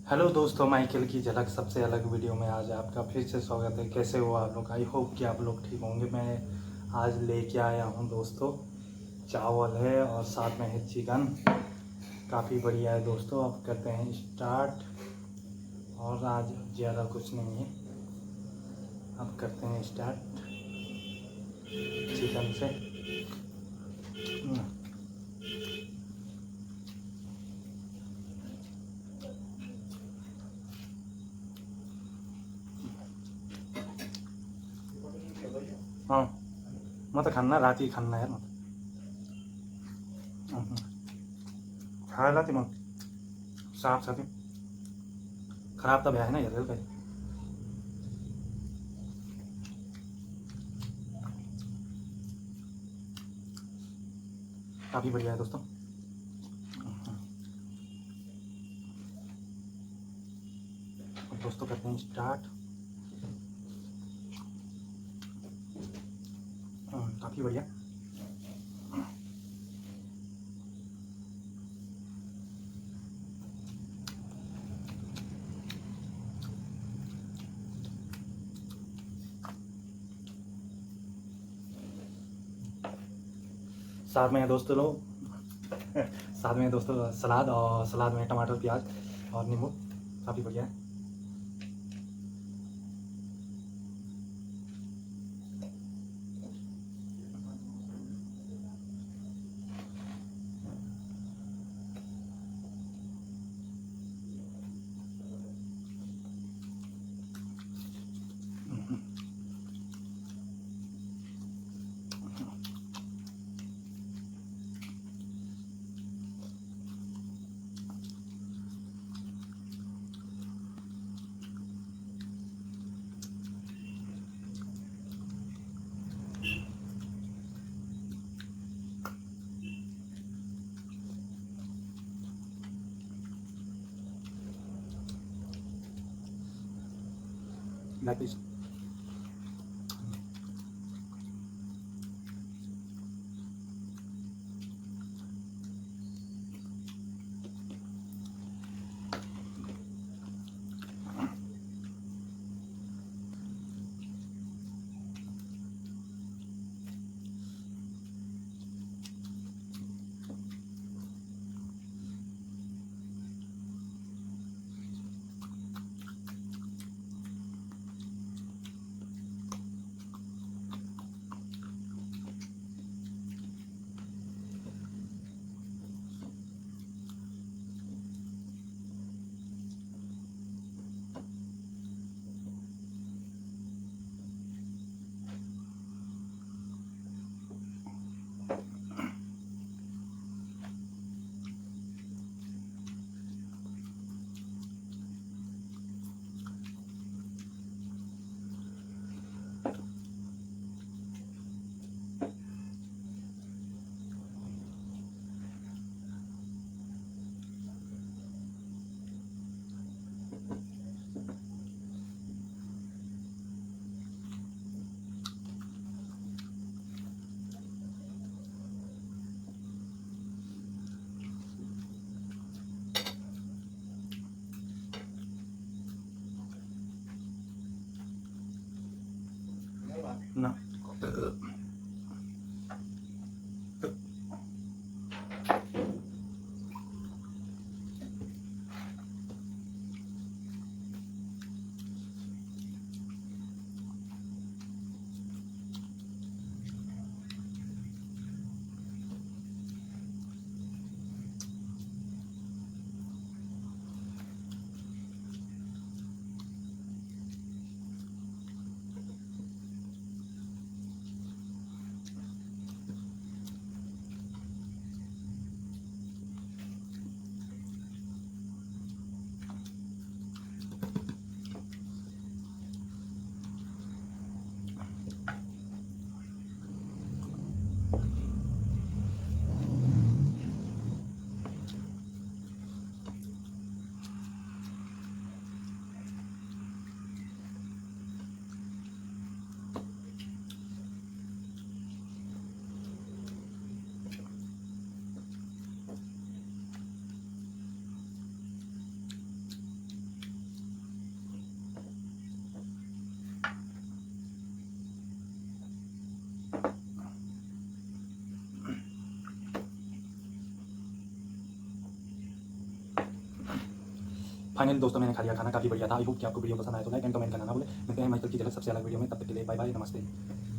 Hello दोस्तों, Michael की झलक सबसे अलग वीडियो में आज आपका फिर से स्वागत है। कैसे हो आप लोग? आई होप कि आप लोग ठीक होंगे। मैं आज लेके आया हूँ दोस्तों, चावल है और साथ में है चिकन। काफ़ी बढ़िया है दोस्तों। अब करते हैं स्टार्ट। और आज ज़्यादा कुछ नहीं है, अब करते हैं स्टार्ट चिकन से। हाँ, म त खान्न, राति खान्न यार। म खाएला तिम्रो साफ छ त्यो खराब त भएन हेरेर कहिले। काफ़ी बढ़िया है दोस्तों। अब दोस्तों करते हैं स्टार्ट। काफ़ी बढ़िया। साथ में है दोस्तों लोग साथ में है दोस्तों सलाद, और सलाद में टमाटर, प्याज और नींबू। काफ़ी बढ़िया है। Like this. ना फाइनली दोस्तों मैंने खा लिया खाना, काफ़ी बढ़िया था। आई होप कि आपको वीडियो पसंद आया तो लाइक एंड कमेंट करना ना भूलें। मिलते हैं हिमाचल की झलक सबसे अलग वीडियो में, तब तक के लिए बाय बाय, नमस्ते।